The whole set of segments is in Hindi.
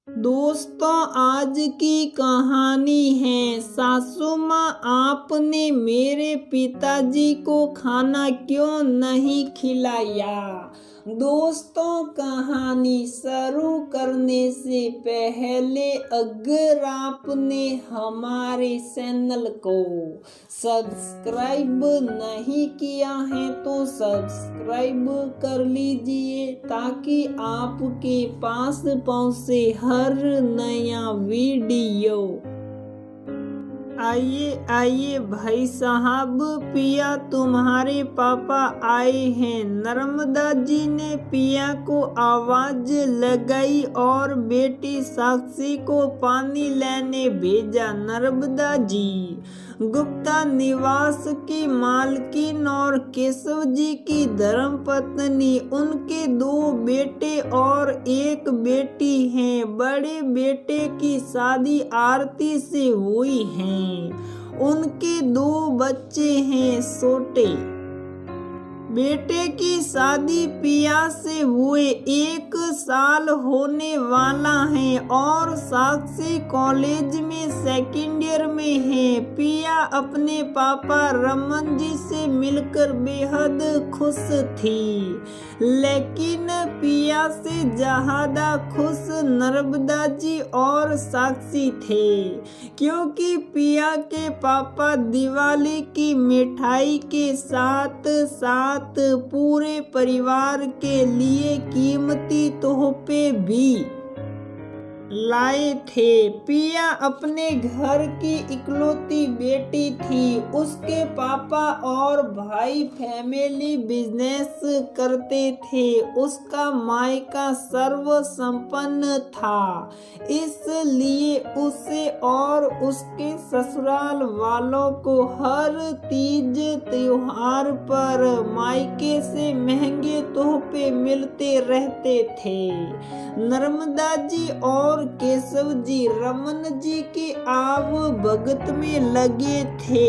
दोस्तों, आज की कहानी है सासू माँ आपने मेरे पिताजी को खाना क्यों नहीं खिलाया। दोस्तों, कहानी शुरू करने से पहले अगर आपने हमारे चैनल को सब्सक्राइब नहीं किया है तो सब्सक्राइब कर लीजिए ताकि आपके पास पहुंचे हर नया वीडियो। आइए भाई साहब, पिया तुम्हारे पापा आए हैं। नर्मदा जी ने पिया को आवाज लगाई और बेटी साक्षी को पानी लेने भेजा। नर्मदा जी गुप्ता निवास की मालकिन और केशव जी की धर्मपत्नी, उनके 2 बेटे और 1 बेटी हैं। बड़े बेटे की शादी आरती से हुई है। उनके 2 बच्चे हैं। छोटे बेटे की शादी पिया से हुए 1 साल होने वाला है और साक्षी कॉलेज में सेकंड ईयर में है। पिया अपने पापा रमन जी से मिलकर बेहद खुश थी, लेकिन पिया से ज्यादा खुश नर्मदा जी और साक्षी थे, क्योंकि पिया के पापा दिवाली की मिठाई के साथ साथ पूरे परिवार के लिए कीमती तोहफे भी लाए थे। पिया अपने घर की इकलौती बेटी थी। उसके पापा और भाई फैमिली बिजनेस करते थे। उसका मायका सर्व संपन्न था, इसलिए उसे और उसके ससुराल वालों को हर तीज त्योहार पर मायके से महंगे तोहफे मिलते रहते थे। नर्मदा जी और केशव जी रमन जी के आव भगत में लगे थे।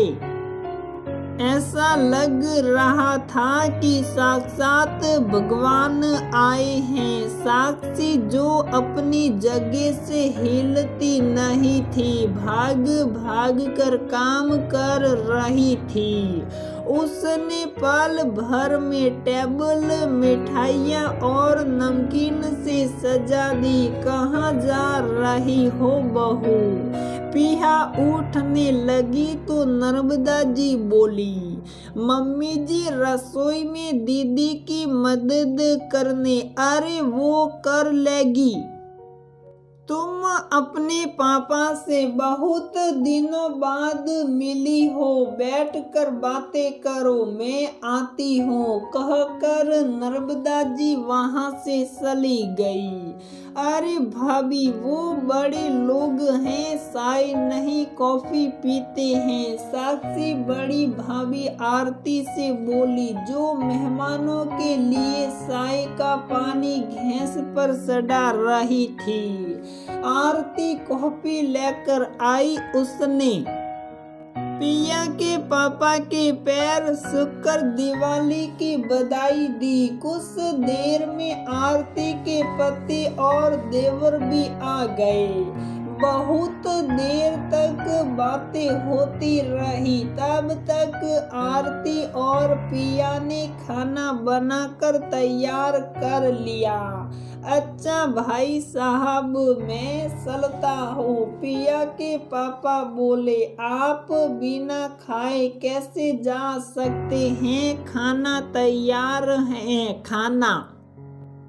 ऐसा लग रहा था कि साक्षात भगवान आए हैं। साक्षी जो अपनी जगह से हिलती नहीं थी, भाग भाग कर काम कर रही थी। उसने पल भर में टेबल मिठाइयाँ और नमकीन से सजा दी। कहाँ जा रही हो बहू? पिया उठने लगी तो नर्मदा जी बोली, मम्मी जी रसोई में दीदी की मदद करने। अरे वो कर लेगी। तुम अपने पापा से बहुत दिनों बाद मिली हो, बैठ कर बातें करो, मैं आती हूँ, कहकर नर्मदा जी वहाँ से चली गई। अरे भाभी, वो बड़े लोग हैं, चाय नहीं कॉफी पीते हैं। साक्षी बड़ी भाभी आरती से बोली, जो मेहमानों के लिए चाय का पानी गैस पर चढ़ा रही थी। आरती कॉफी लेकर आई। उसने पिया के पापा के पैर छूकर दिवाली की बधाई दी। कुछ देर में आरती के पति और देवर भी आ गए। बहुत देर तक बातें होती रही। तब तक आरती और पिया ने खाना बनाकर तैयार कर लिया। अच्छा भाई साहब, मैं चलता हूँ, पिया के पापा बोले। आप बिना खाए कैसे जा सकते हैं? खाना तैयार है। खाना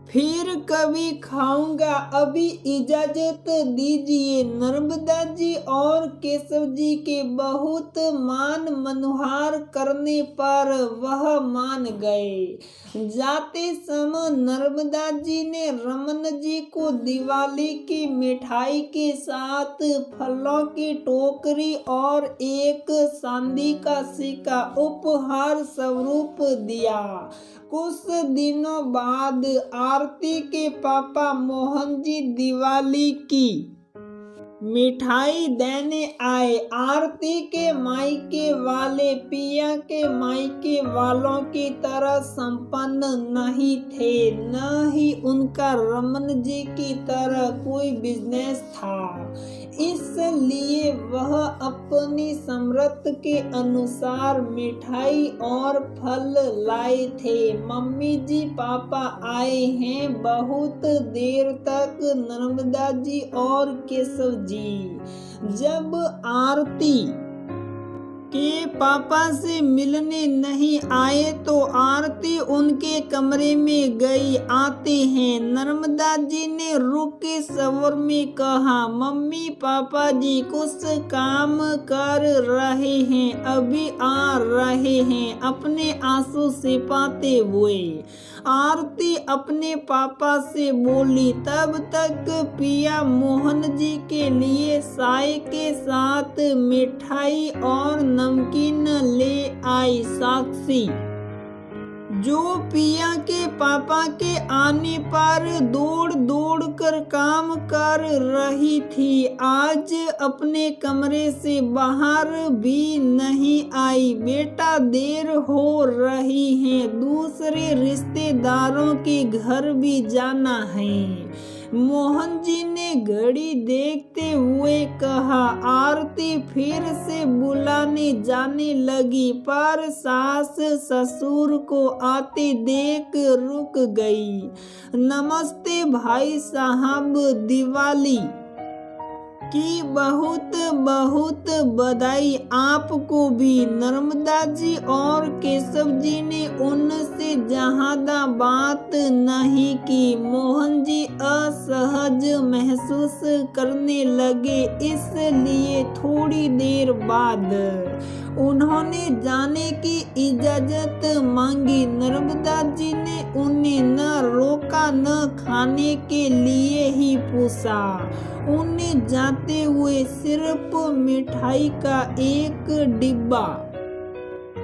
फिर कभी खाऊंगा, अभी इजाजत दीजिए। नर्मदा जी और केशव जी के बहुत मान मनुहार करने पर वह मान गए। जाते समय नर्मदा जी ने रमन जी को दिवाली की मिठाई के साथ फलों की टोकरी और एक चांदी का सिक्का उपहार स्वरूप दिया। कुछ दिनों बाद आरती के पापा मोहन जी दिवाली की मिठाई देने आए। आरती के मायके वाले पिया के मायके वालों की तरह संपन्न नहीं थे, न ही उनका रमन जी की तरह कोई बिजनेस था। इसलिए वह अपनी समर्थ के अनुसार मिठाई और फल लाए थे। मम्मी जी पापा आए हैं। बहुत देर तक नर्मदा जी और केशव जी जब आरती के पापा से मिलने नहीं आए तो आरती उनके कमरे में गई। आते हैं। नर्मदा जी ने रुके स्वर में कहा, मम्मी पापा जी कुछ काम कर रहे हैं, अभी आ रहे हैं। अपने आंसू छिपाते हुए आरती अपने पापा से बोली। तब तक पिया मोहन जी के लिए चाय के साथ मिठाई और नमकीन ले आई। साक्षी जो पिया के पापा के आने पर दौड़ दौड़ कर काम कर रही थी, आज अपने कमरे से बाहर भी नहीं आई। बेटा देर हो रही है, दूसरे रिश्तेदारों के घर भी जाना है। मोहन जी ने घड़ी देखते हुए कहा। आरती फिर से बुलाने जाने लगी पर सास ससुर को आते देख रुक गई। नमस्ते भाई साहब, दिवाली की बहुत बहुत बधाई आपको भी। नर्मदा जी और केशव जी ने उनसे ज्यादा बात नहीं की। मोहन जी असहज महसूस करने लगे, इसलिए थोड़ी देर बाद उन्होंने जाने की इजाजत मांगी। नर्मदा जी ने उन्हें न रोका, न खाने के लिए ही पूछा। उन्हें जाते हुए सिर्फ मिठाई का एक डिब्बा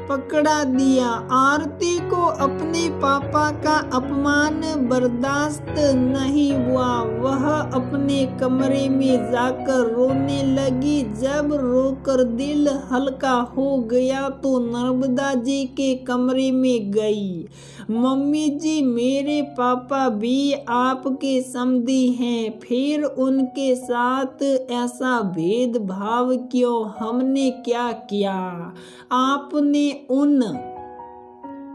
पकड़ा दिया। आरती को अपने पापा का अपमान बर्दाश्त नहीं हुआ। वह अपने कमरे में जाकर रोने लगी। जब रोकर दिल हल्का हो गया तो नर्मदा जी के कमरे में गई। मम्मी जी, मेरे पापा भी आपके समधी हैं, फिर उनके साथ ऐसा भेदभाव क्यों? हमने क्या किया? आपने उन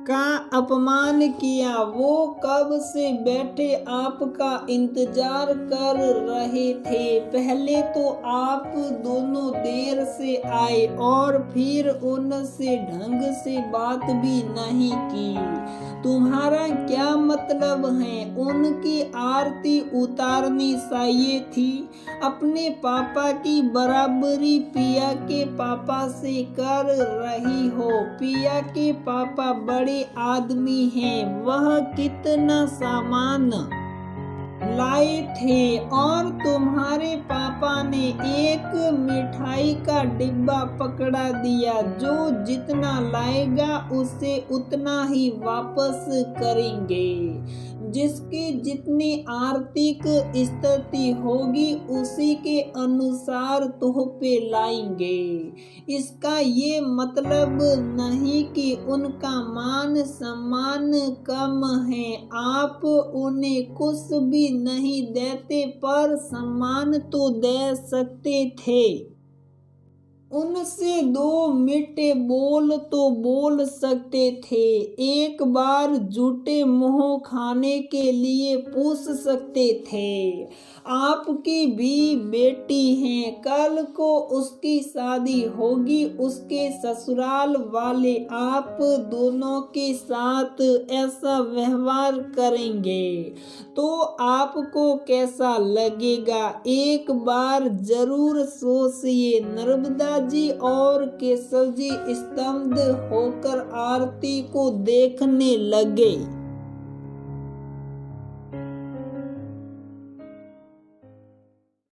का अपमान किया। वो कब से बैठे आपका इंतजार कर रहे थे। पहले तो आप दोनों देर से आए और फिर उनसे ढंग से बात भी नहीं की। तुम्हारा क्या मतलब है? उनकी आरती उतारनी चाहिए थी। अपने पापा की बराबरी पिया के पापा से कर रही हो। पिया के पापा बड़े आदमी हैं। वह कितना सामान लाए थे और तुम्हारे पापा ने एक मिठाई का डिब्बा पकड़ा दिया। जो जितना लाएगा उसे उतना ही वापस करेंगे। जिसकी जितनी आर्थिक स्थिति होगी उसी के अनुसार तोहफे लाएंगे। इसका ये मतलब नहीं कि उनका मान सम्मान कम है। आप उन्हें कुछ भी नहीं देते पर सम्मान तो दे सकते थे। उनसे दो मीठे बोल तो बोल सकते थे। एक बार झूठे मुंह खाने के लिए पूछ सकते थे। आपकी भी बेटी है, कल को उसकी शादी होगी। उसके ससुराल वाले आप दोनों के साथ ऐसा व्यवहार करेंगे तो आपको कैसा लगेगा? एक बार जरूर सोचिए। नर्मदा जी और केशव जी स्तब्ध होकर आरती को देखने लगे।